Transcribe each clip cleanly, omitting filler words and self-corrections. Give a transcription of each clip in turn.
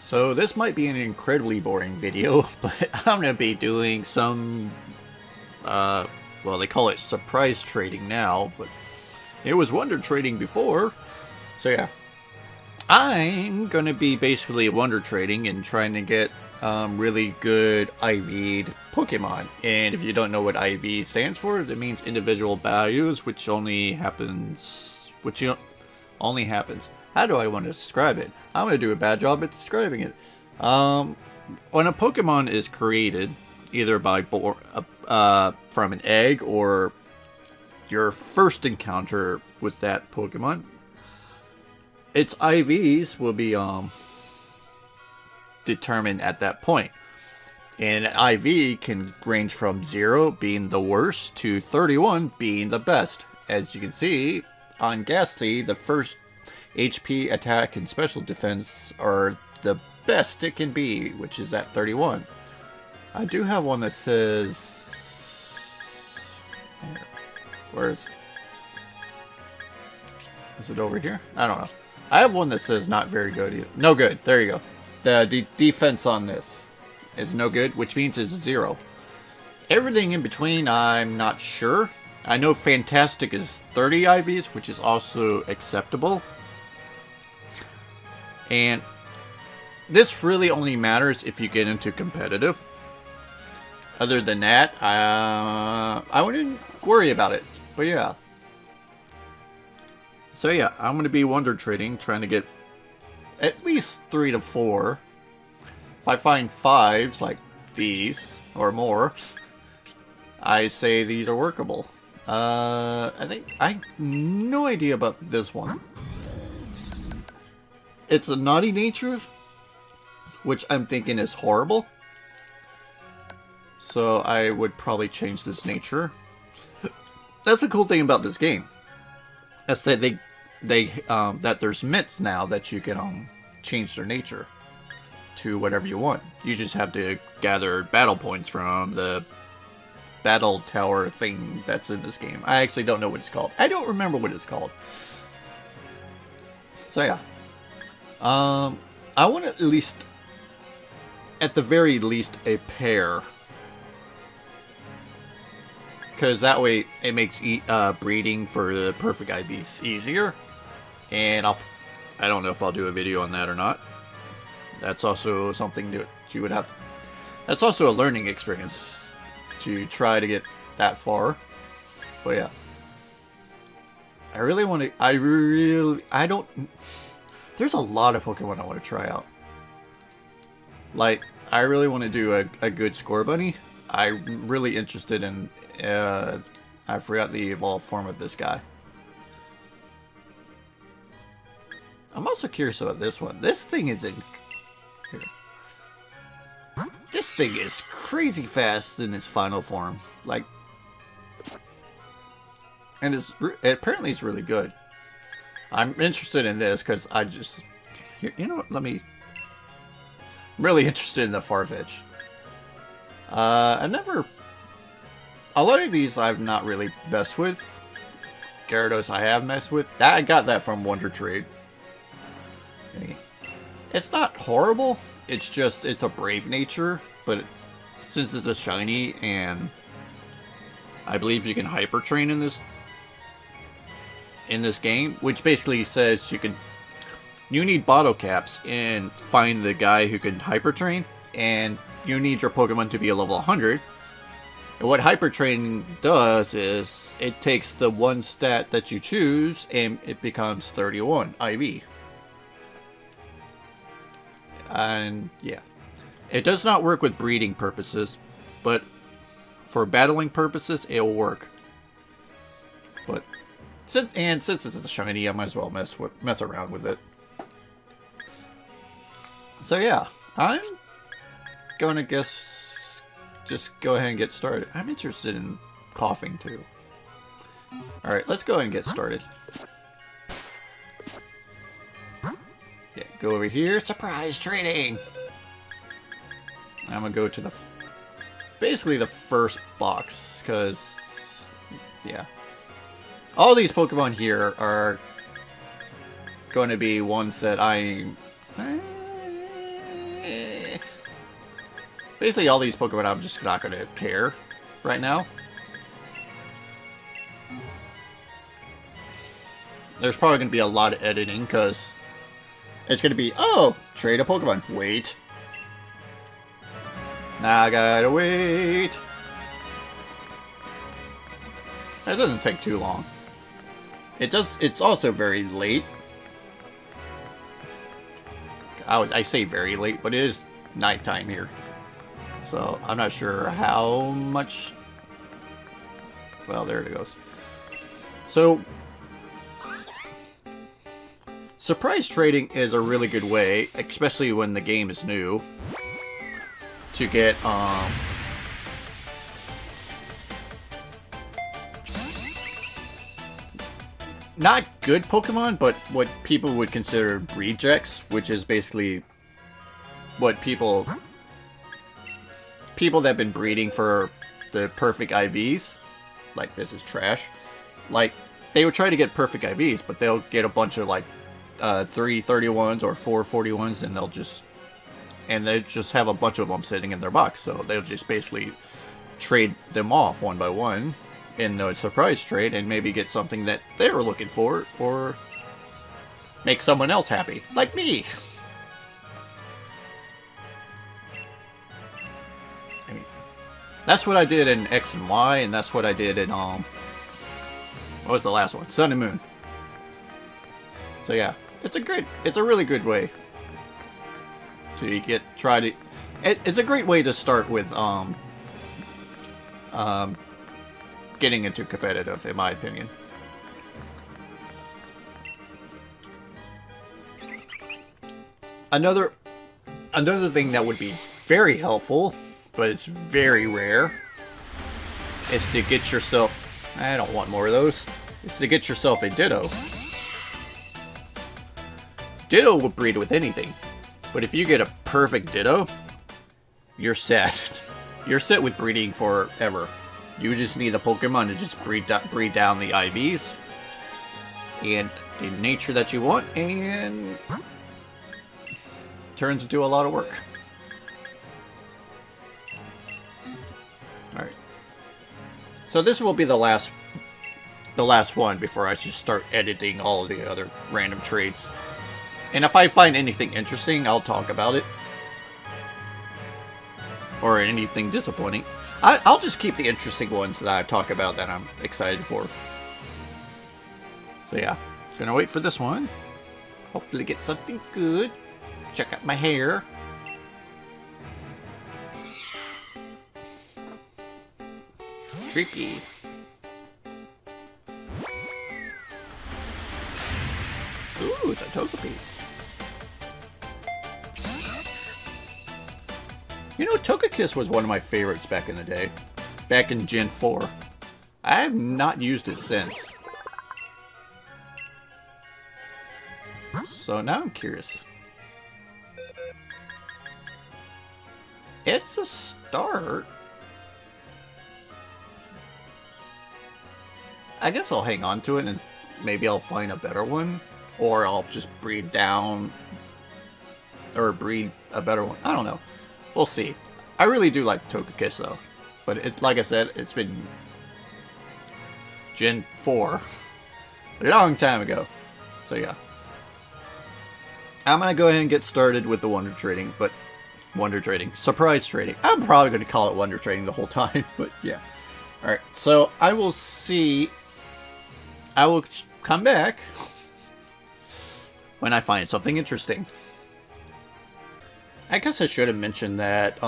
So this might be an incredibly boring video, but I'm going to be doing some, well, they call it surprise trading now, but it was wonder trading before. So yeah, I'm going to be basically wonder trading and trying to get really good IV'd Pokemon. And if you don't know what IV stands for, that means individual values, which only happens, how do I want to describe it? I'm going to do a bad job at describing it. When a Pokemon is created, either by from an egg or your first encounter with that Pokemon, its IVs will be determined at that point. And an IV can range from 0 being the worst to 31 being the best. As you can see, on Gastly, the first HP, attack, and special defense are the best it can be, which is at 31. I do have one that says... Where is it over here? I don't know. I have one that says not very good either. No good. There you go. The defense on this is no good, which means it's 0. Everything in between, I'm not sure. I know Fantastic is 30 IVs, which is also acceptable. And this really only matters if you get into competitive. Other than that, I wouldn't worry about it. But yeah. So yeah, I'm going to be wonder trading, trying to get at least 3 to 4. If I find 5s like these, or more, I say these are workable. I have no idea about this one. It's a naughty nature, which I'm thinking is horrible. So I would probably change this nature. That's the cool thing about this game. Is that that there's myths now that you can change their nature to whatever you want. You just have to gather battle points from the battle tower thing that's in this game. I actually don't know what it's called. I don't remember what it's called. So yeah. I want at least, at the very least, a pair. Because that way it makes breeding for the perfect IVs easier. And I don't know if I'll do a video on that or not. That's also something that you would have. That's also a learning experience to try to get that far. But yeah. I really want to, I don't, there's a lot of Pokemon I want to try out. Like, I really want to do a good Scorbunny. I'm really interested in, I forgot the evolved form of this guy. I'm also curious about this one. This thing is here. This thing is crazy fast in its final form. Like, and apparently it's really good. I'm interested in this because I just, you know what, I'm really interested in the Farfetch. A lot of these I've not really messed with. Gyarados I have messed with. I got that from Wonder Trade. It's not horrible, it's just, it's a brave nature, but since it's a shiny and I believe you can Hyper Train in this game, which basically says you need bottle caps and find the guy who can Hyper Train, and you need your Pokemon to be a level 100. And what Hyper Training does is it takes the one stat that you choose and it becomes 31 IV. And yeah, it does not work with breeding purposes, but for battling purposes it will work. But since it's a shiny, I might as well mess around with it. So yeah, I'm gonna just go ahead and get started. I'm interested in coughing too. Alright, let's go ahead and get started. Yeah, go over here. Surprise trading! I'm gonna go to basically the first box, because, yeah. All these Pokemon here are going to be ones that Basically, all these Pokemon I'm just not going to care right now. There's probably going to be a lot of editing because it's going to be, oh, trade a Pokemon. Wait. Now I gotta wait. That doesn't take too long. It's also very late. I say very late, but it is nighttime here. So I'm not sure how much. Well, there it goes. So surprise trading is a really good way, especially when the game is new, to get not good Pokemon, but what people would consider rejects, which is basically what people that have been breeding for the perfect IVs, like this is trash, like they would try to get perfect IVs, but they'll get a bunch of like 331s or 441s, and they just have a bunch of them sitting in their box, so they'll just basically trade them off one by one in the surprise trade and maybe get something that they were looking for, or make someone else happy, like me. I mean, that's what I did in X and Y, and that's what I did in what was the last one? Sun and Moon. So yeah, it's a really good way to it's a great way to start with getting into competitive, in my opinion. Another thing that would be very helpful, but it's very rare, is to get yourself, I don't want more of those, is to get yourself a Ditto. Ditto will breed with anything, but if you get a perfect Ditto, you're set. You're set with breeding forever. You just need a Pokemon to just breed down the IVs and the nature that you want, and turns into a lot of work. Alright. So this will be the last one before I should start editing all of the other random trades. And if I find anything interesting, I'll talk about it. Or anything disappointing. I'll just keep the interesting ones that I talk about that I'm excited for. So yeah, gonna wait for this one. Hopefully get something good. Check out my hair. Tricky. Ooh, it's a Togepi. You know, Togekiss was one of my favorites back in the day. Back in Gen 4. I have not used it since. So now I'm curious. It's a start. I guess I'll hang on to it and maybe I'll find a better one. Or I'll just breed down. Or breed a better one. I don't know. We'll see. I really do like Togekiss though. But like I said, it's been Gen 4. A long time ago. So yeah. I'm gonna go ahead and get started with the Wonder Trading, but Wonder Trading. Surprise Trading. I'm probably gonna call it Wonder Trading the whole time, but yeah. Alright, so I will come back when I find something interesting. I guess I should have mentioned that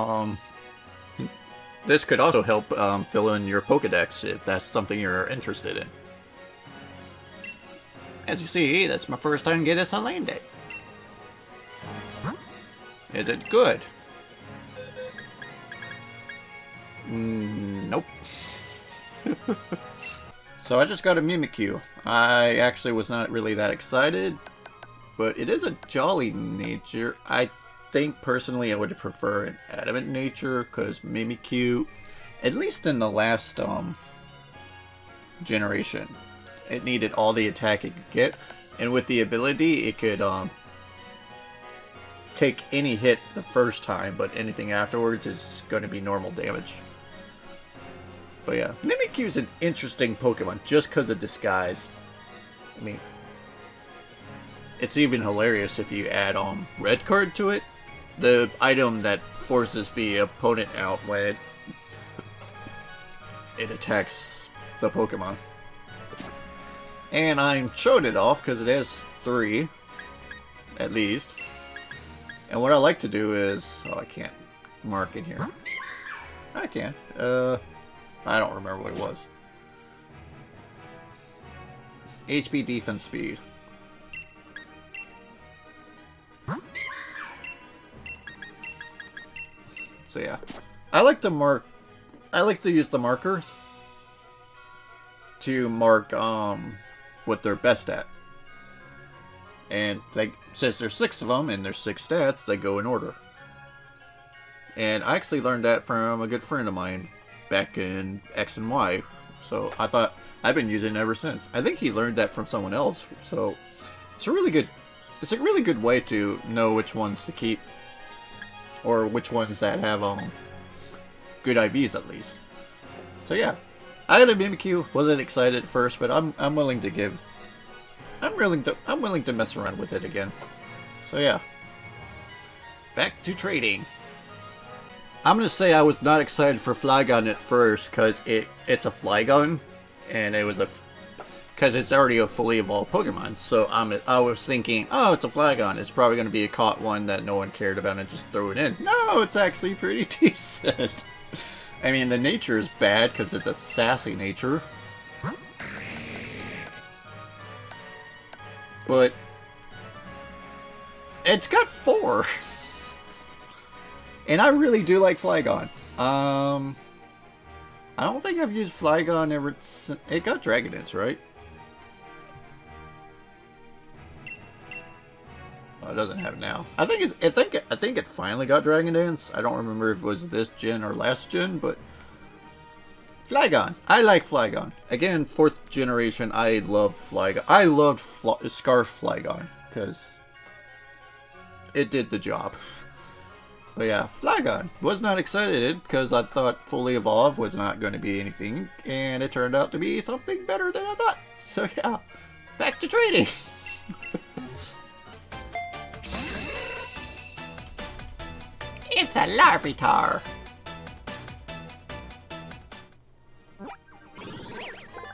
this could also help fill in your Pokedex if that's something you're interested in. As you see, that's my first time getting a Salandit. Is it good? Nope. So I just got a Mimikyu. I actually was not really that excited, but it is a jolly nature. I think personally I would prefer an adamant nature, because Mimikyu, at least in the last generation, it needed all the attack it could get, and with the ability it could take any hit the first time, but anything afterwards is going to be normal damage. But yeah, Mimikyu is an interesting Pokemon just because of disguise. I mean, it's even hilarious if you add Red Card to it. The item that forces the opponent out when it attacks the Pokemon. And I'm showing it off because it has 3, at least. And what I like to do is... Oh, I can't mark in here. I can. I don't remember what it was. HP, defense, speed. So yeah, I like to mark. I like to use the markers to mark what they're best at. And like, since there's 6 of them and there's 6 stats, they go in order. And I actually learned that from a good friend of mine back in X and Y. So I thought I've been using it ever since. I think he learned that from someone else. So it's a really good way to know which ones to keep, or which ones that have good IVs at least. So yeah, I got a Mimikyu. Wasn't excited at first, but I'm willing to mess around with it again. So yeah, back to trading. I'm gonna say I was not excited for Flygon at first because it's a Flygon, and because it's already a fully evolved Pokemon. So I was thinking, oh, it's a Flygon. It's probably gonna be a caught one that no one cared about and just throw it in. No, it's actually pretty decent. I mean, the nature is bad because it's a sassy nature, but it's got 4. And I really do like Flygon. I don't think I've used Flygon ever since it got Dragon Dance, right? Well, it doesn't have it now. I think it finally got Dragon Dance. I don't remember if it was this gen or last gen, but Flygon. I like Flygon. Again, 4th generation. I love Flygon. I loved Scarf Flygon because it did the job. But yeah, Flygon. Was not excited because I thought Fully Evolved was not going to be anything, and it turned out to be something better than I thought. So yeah, back to trading. It's a Larvitar.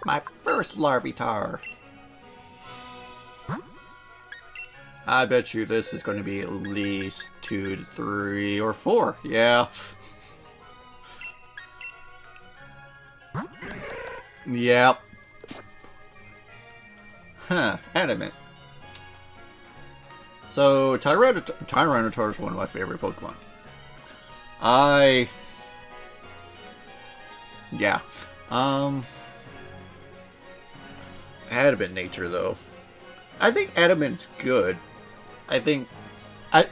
My first Larvitar. I bet you this is going to be at least 2 to 3 or 4. Yeah. Yep. Huh. Adamant. So, Tyranitar is one of my favorite Pokemon. Yeah. Adamant nature, though. I think Adamant's good. I think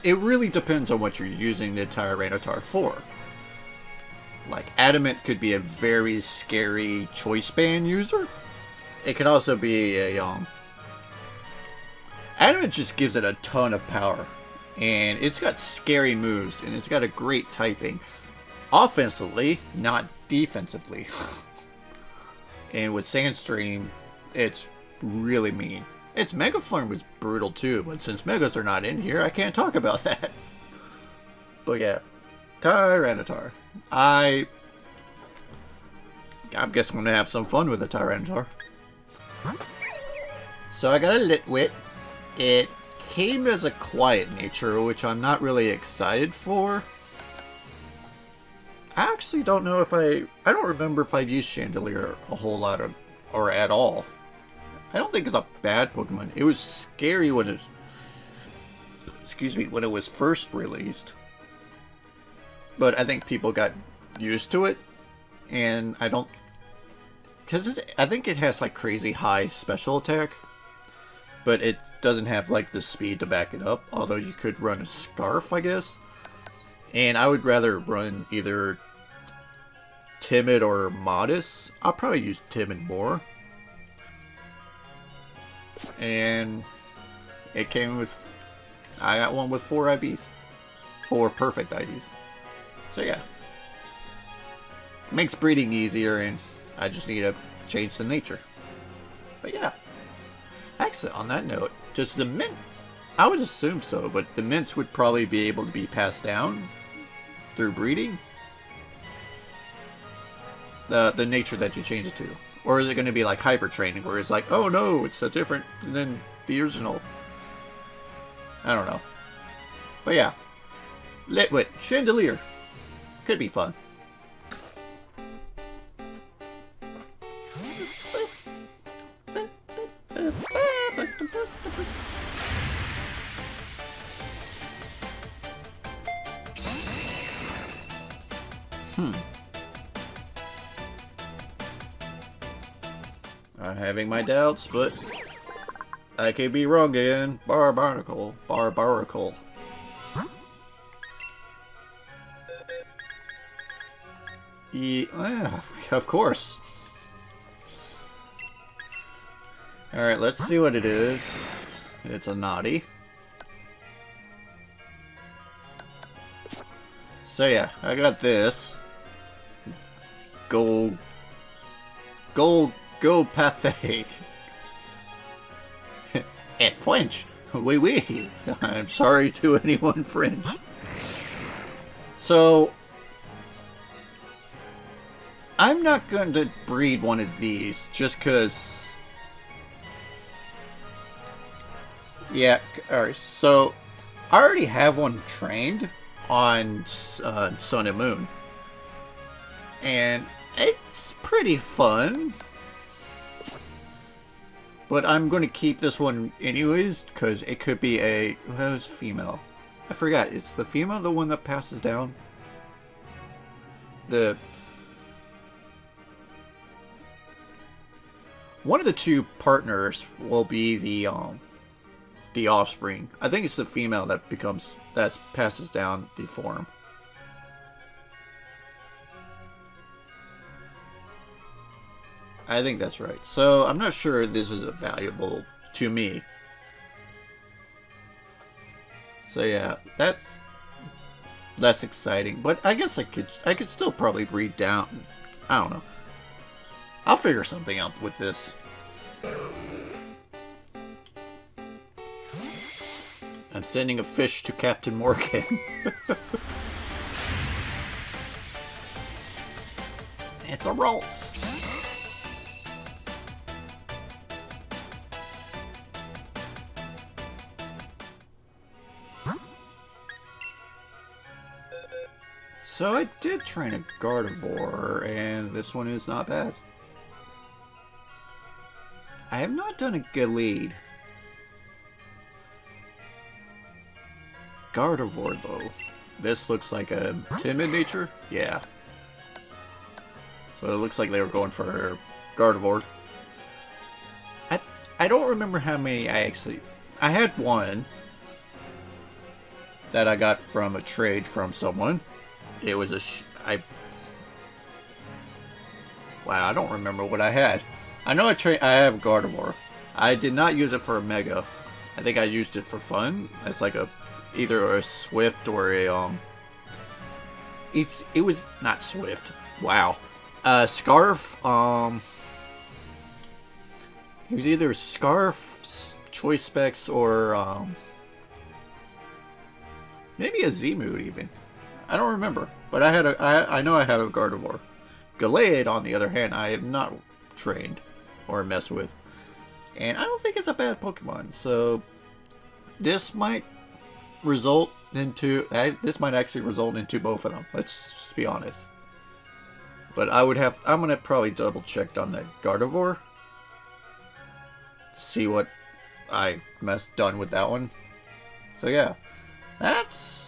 it really depends on what you're using the Tyranitar for. Like, Adamant could be a very scary choice band user. It can also be a Adamant just gives it a ton of power, and it's got scary moves, and it's got a great typing, offensively, not defensively. And with Sandstream, it's really mean. Its Mega Form was brutal too, but since Megas are not in here, I can't talk about that. But yeah, Tyranitar. I guess I'm gonna have some fun with the Tyranitar. So I got a Litwit. It came as a quiet nature, which I'm not really excited for. I actually don't know if I don't remember if I've used Chandelier a whole lot or at all. I don't think it's a bad Pokemon. It was scary when it was, when it was first released. But I think people got used to it, and I think it has like crazy high special attack, but it doesn't have like the speed to back it up. Although you could run a Scarf, I guess. And I would rather run either Timid or Modest. I'll probably use Timid more. And it came with, I got one with 4 IVs. for perfect IVs. So yeah. Makes breeding easier, and I just need to change the nature. But yeah. Actually, on that note, does the mint... I would assume so, but the mints would probably be able to be passed down through breeding? The nature that you change it to. Or is it going to be like hyper training, where it's like, oh no, it's so different than the original? I don't know. But yeah. Litwit, Chandelier. Could be fun. I'm having my doubts, but I could be wrong again. Barbarical. Barbarical. Yeah, of course. Alright, let's see what it is. It's a naughty. So yeah, I got this. Go Pathé. French. Oui, oui. I'm sorry to anyone French. So, I'm not going to breed one of these just because... Yeah, alright, so I already have one trained on Sun and Moon. And it's pretty fun. But I'm going to keep this one anyways, because it could be a... Who's female? I forgot. It's the female the one that passes down? One of the two partners will be the offspring. I think it's the female that passes down the form. I think that's right. So, I'm not sure this is valuable to me. So yeah, that's less exciting. But I guess I could still probably breed down. I don't know. I'll figure something out with this. I'm sending a fish to Captain Morgan. It's a rolls. So I did train a Gardevoir, and this one is not bad. I have not done a Gallade. Gardevoir, though. This looks like a timid nature? Yeah. So it looks like they were going for Gardevoir. I don't remember how many I had one that I got from a trade from someone. It was wow, I don't remember what I had. I know I have Gardevoir. I did not use it for a Mega. I think I used it for fun. As like either a Swift or a it was not Swift. Wow. Scarf. It was either Scarf, Choice Specs, or maybe a Z-Mood even. I don't remember, but I know I had a Gardevoir. Gallade, on the other hand, I have not trained or messed with, and I don't think it's a bad Pokemon. So this might result into actually result into both of them. Let's be honest. But I'm gonna probably double check on that Gardevoir to see what I done with that one. So yeah, that's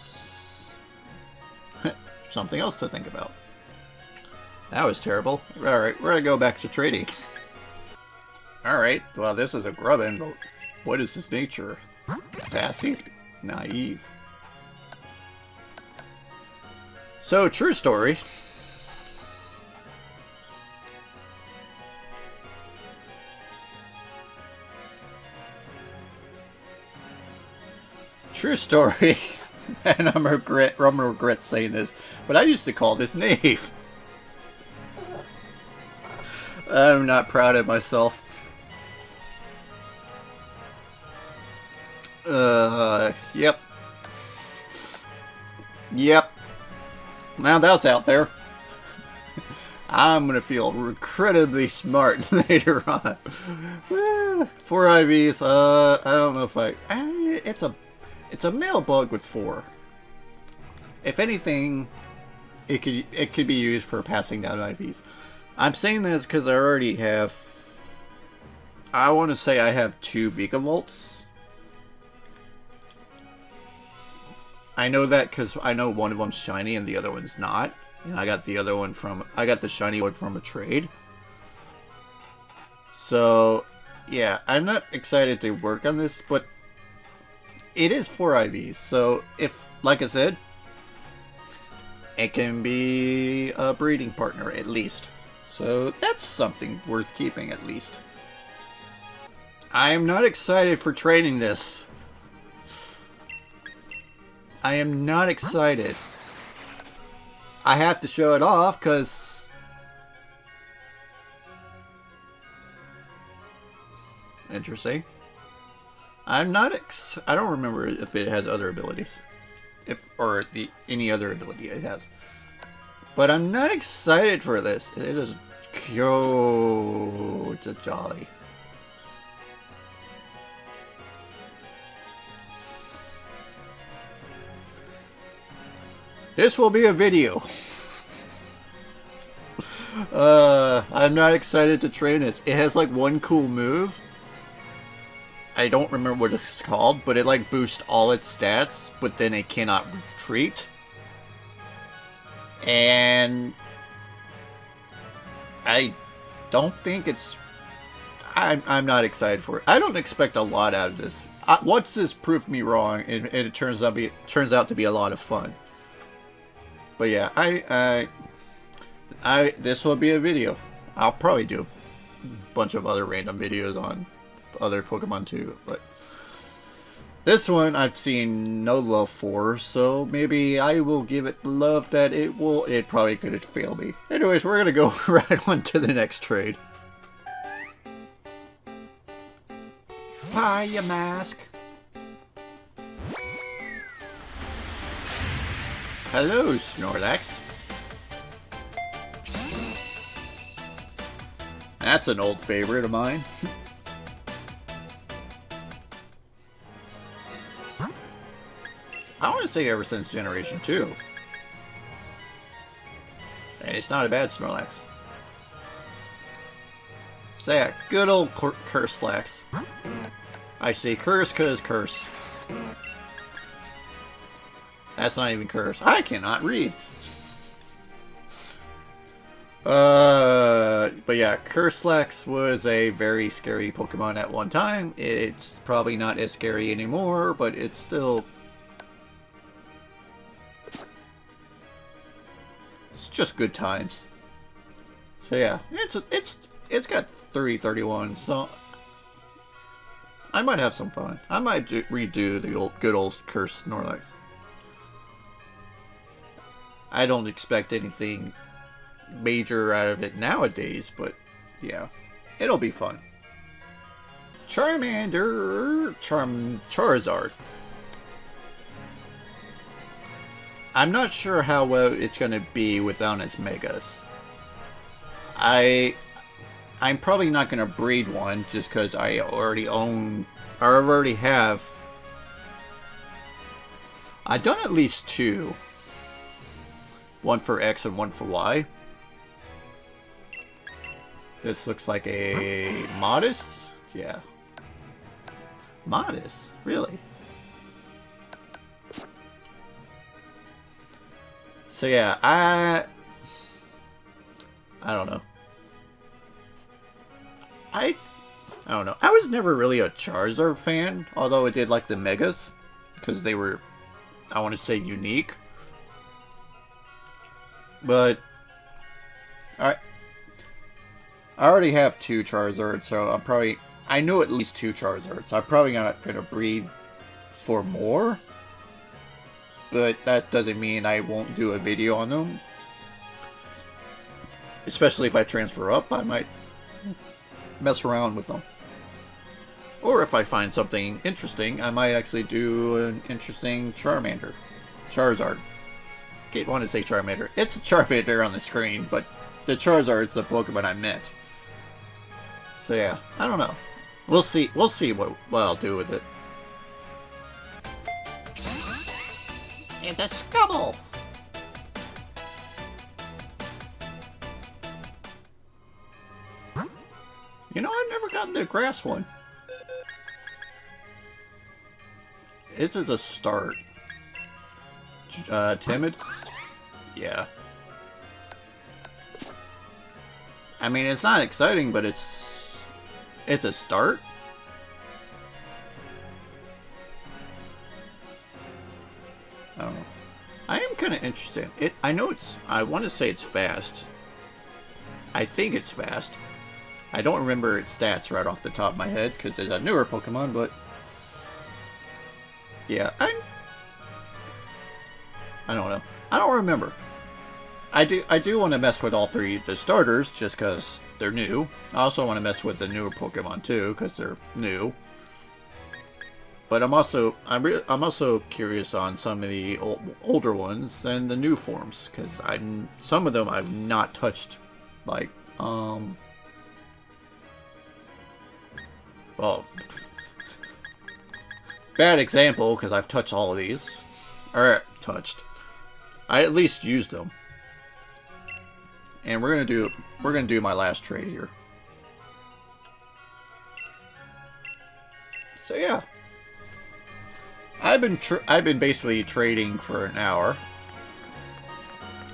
something else to think about. That was terrible. Alright, we're gonna go back to trading. Alright, well this is a Grubbin, but what is his nature? Sassy? Naive. So, true story. True story. And I'm gonna regret saying this, but I used to call this Knave. I'm not proud of myself. Yep. Yep. Now that's out there. I'm gonna feel incredibly smart later on. 4 IVs. I don't know if it's a male bug with 4. If anything, it could be used for passing down IVs. I'm saying this because I already have. I want to say I have 2 Vigavolts. I know that because I know one of them's shiny and the other one's not. And I got the other one I got the shiny one from a trade. So, yeah, I'm not excited to work on this, but it is 4 IVs. So, if, like I said, it can be a breeding partner at least. So, that's something worth keeping at least. I am not excited for training this. I am not excited. I have to show it off because interesting. I'm not I don't remember if it has other abilities. Or any other ability it has. But I'm not excited for this. It is it's a jolly. This will be a video. I'm not excited to train this. It has like one cool move. I don't remember what it's called, but it like boosts all its stats, but then it cannot retreat. And I don't think it's. I'm not excited for it. I don't expect a lot out of this. Once this proved me wrong, and it turns out to be a lot of fun. But yeah, this will be a video. I'll probably do a bunch of other random videos on other Pokemon too, but this one I've seen no love for, so maybe I will give it the love that it probably could fail me. Anyways, we're gonna go right on to the next trade. Fire mask. Hello, Snorlax. That's an old favorite of mine. I want to say ever since Generation 2. And it's not a bad Snorlax. So yeah, good old Curslax. I say curse because curse. That's not even curse. I cannot read. But yeah, Curslax was a very scary Pokemon at one time. It's probably not as scary anymore, but it's still. It's just good times. So yeah, it's got 331. So I might have some fun. I might redo the good old Curse Snorlax. I don't expect anything major out of it nowadays, but yeah, it'll be fun. Charmander, Charizard. I'm not sure how well it's gonna be without its megas. I'm probably not gonna breed one just because I already have. I've done at least 2. One for X and one for Y. This looks like a Modest? Yeah. Modest? Really? So yeah, I don't know. I don't know. I was never really a Charizard fan, although I did like the Megas, because they were, I want to say, unique. But I already have 2 Charizards, so I know at least 2 Charizards. I'm probably not gonna breed for more. but that doesn't mean I won't do a video on them. Especially if I transfer up, I might mess around with them. Or if I find something interesting, I might actually do an interesting Charmander. Charizard. I want to say Charmander. It's a Charmander on the screen, but the Charizard is the Pokemon I meant. So yeah, I don't know. We'll see. We'll see what I'll do with it. It's a Scubble! You know, I've never gotten the grass one. It's at the start. Timid? Yeah. I mean, it's not exciting, but it's a start. I don't know. I am kind of interested. I know I want to say it's fast. I think it's fast. I don't remember its stats right off the top of my head because it's a newer Pokemon, but yeah, I don't know. I don't remember. I do want to mess with all three the starters just because they're new. I also want to mess with the newer Pokemon too because they're new. But I'm also curious on some of the older ones and the new forms because some of them I've not touched, like well, bad example because I've touched all of these, or I at least used them, and we're gonna do my last trade here. So yeah. I've been basically trading for an hour,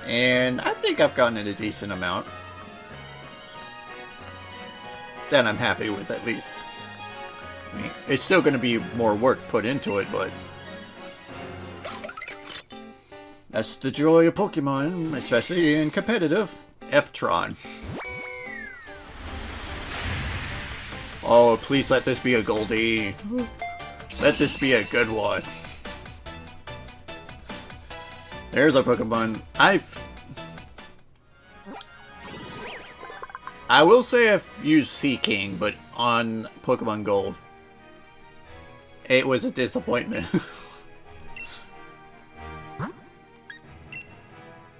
and I think I've gotten a decent amount that I'm happy with, at least. I mean, it's still going to be more work put into it, but that's the joy of Pokemon, especially in competitive. F-Tron. Oh, please let this be a Goldie. Let this be a good one. There's a Pokemon I will say I've used Seaking, but on Pokemon Gold, it was a disappointment.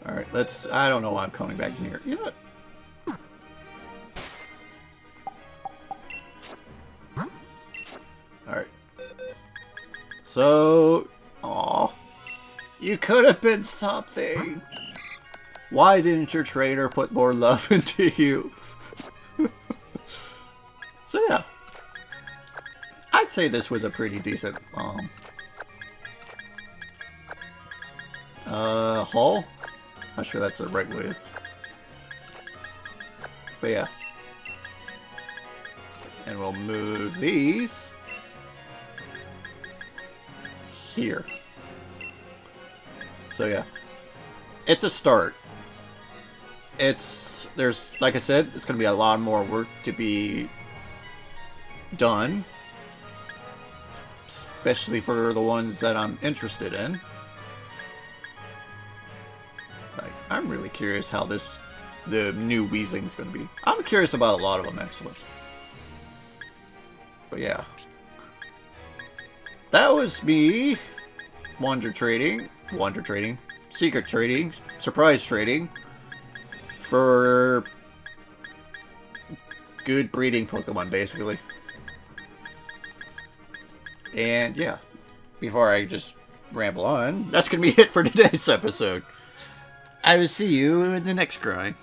Alright, I don't know why I'm coming back in here. You know what? Alright. So, aw, you could have been something. Why didn't your trainer put more love into you? So yeah, I'd say this was a pretty decent haul. Not sure that's the right way of, but yeah. And we'll move these here. So yeah, it's a start. There's, like I said, it's going to be a lot more work to be done, especially for the ones that I'm interested in. Like, I'm really curious how the new Weezling's going to be. I'm curious about a lot of them, actually. But yeah. That was me. Secret trading, surprise trading for good breeding Pokemon, basically. And yeah, before I just ramble on, that's gonna be it for today's episode. I will see you in the next grind.